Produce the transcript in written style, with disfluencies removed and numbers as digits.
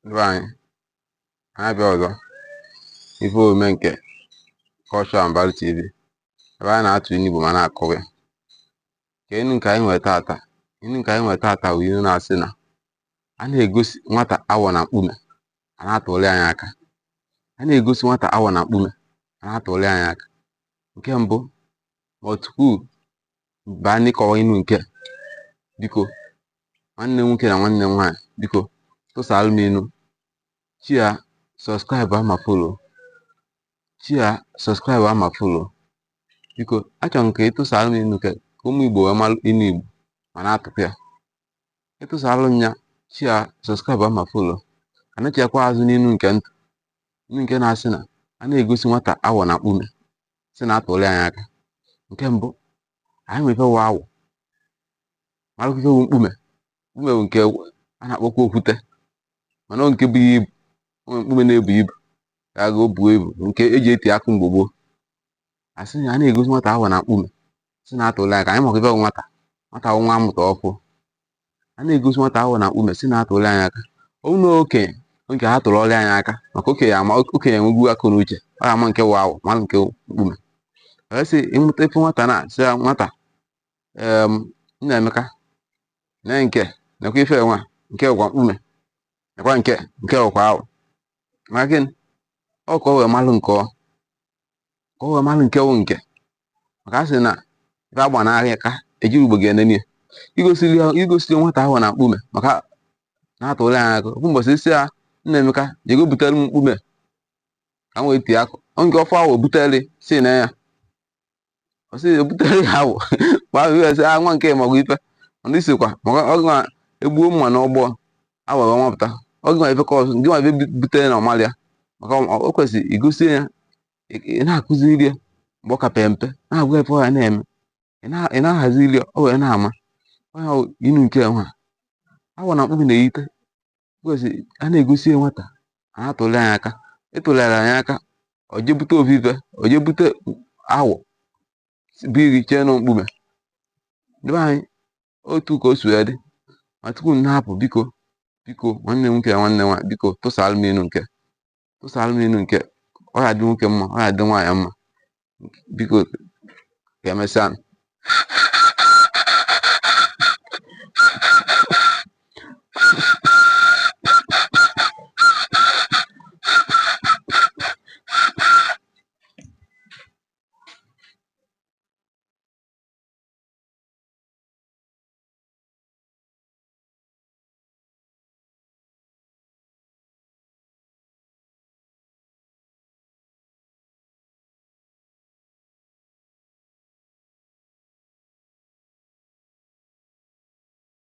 Ndị be anyị bịa ọzọ ife omume nke Cultural and Value TV, ebe anyị na-atụ ilu Igbo ma na-akọwa ya. Ka ilu nke anyị nwere tata bụ ilu na-asị na a na-egosi nwata awọ na mkpume a na-atụli anyị aka. A na-egosi nwata awọ na mkpume a na-atụli anyị aka. Nke mbụ, ma tupu baa n'ịkọwa ilu nke, biko nwanne m nwoke na nwanne m nwaanyị, biko tụsaalụ m ilu, chia sọskraịbụ ama folo, biko achọrọ m ka ịtụsaalụ m ilu nke ka ụmụ Igbo wee malụ ilu Igbo ma na-atụkwa ya. Ịtụsaalụ m ya, chia sọskraịbụ ama folo, anachiakwa azụ n'ilu nke ntụ, ilu nke na-asị na a na-egosi nwata awọ na mkpume si na-atụli anyị aka. Nke mbụ, anyị nwefe wụ awọ, malụkwa ife wụ mkpume. Mkpume bụ nke a na-akpọkwa okwute, mana nke bụ ibu. Onwe mkpume na-ebu ibu ka o buo ibu, nke eji eti akụ mgbe gboo. Asị na a na-egosi nwata awọ na mkpume si na-atụli aka. Anyị makwa ife wụ nwata wụ nwa amụta ọfụ. A na-egosi nwata awọ na mkpume si na-atụli anyị aka. Ọ bụrụ na okenye nke ha tụrụ ọlị anyị aka, maka okenye enwegwu akụ na uche, ọ ga-ama nke wụ awọ malụ nke mkpume. Sị ịmụta ife nwata na sị nwata, Nnaemeka na nke nekwa ife nwa nke ọkwa mkpume, nekwa nke ọkwa awọ. Maka gịnị? Ọ ka o wee malụ nke wụ nke. Maka a sị na ife agba n'ahịa ka ejiri ugbo ga-enene ya. Igosili nwata ahụ na mkpume maka na-atụli anyị aka. Ofu mbọsị isi ya, Nnaemeka jego butere m mkpume ka m wee tie akụ. Nke ọfọ awọ butere si na ya, ọ sị ebutere ya awọ sị nwa nke magụ ife mana isikwa maka ọ ga egbuo mma n'ọgbọ awọ wee nwapụta. Ọ gị ife ka ọzọ gị nwa ife butere na ọmalị ya, maka o kwesịrị igosi ya, ị na-akụziri ya mgbe ọ ka pe mpe, na-agwa ife ọ ya na-eme, ị na-ahaziri ya o wee na-ama. Onye ilu nke nwa awọ na mkpume na-eyite, kwesịrị a na-egosi ya nwata a na-atụli anyị aka. Ịtụlere anyị aka, o je bute ovive, o je bute awọ biri chee na mkpume. Ndị be anyị, otu ka o si wee dị. Ma tupu m na-apụ, biko nwanne m nwoke na nwanne m nwaanyị, biko tụsaalụ m ilu nke, ọ ga-adị nwoke mma, ọ ga-adị nwaanyị mma. Biko ka emesịa.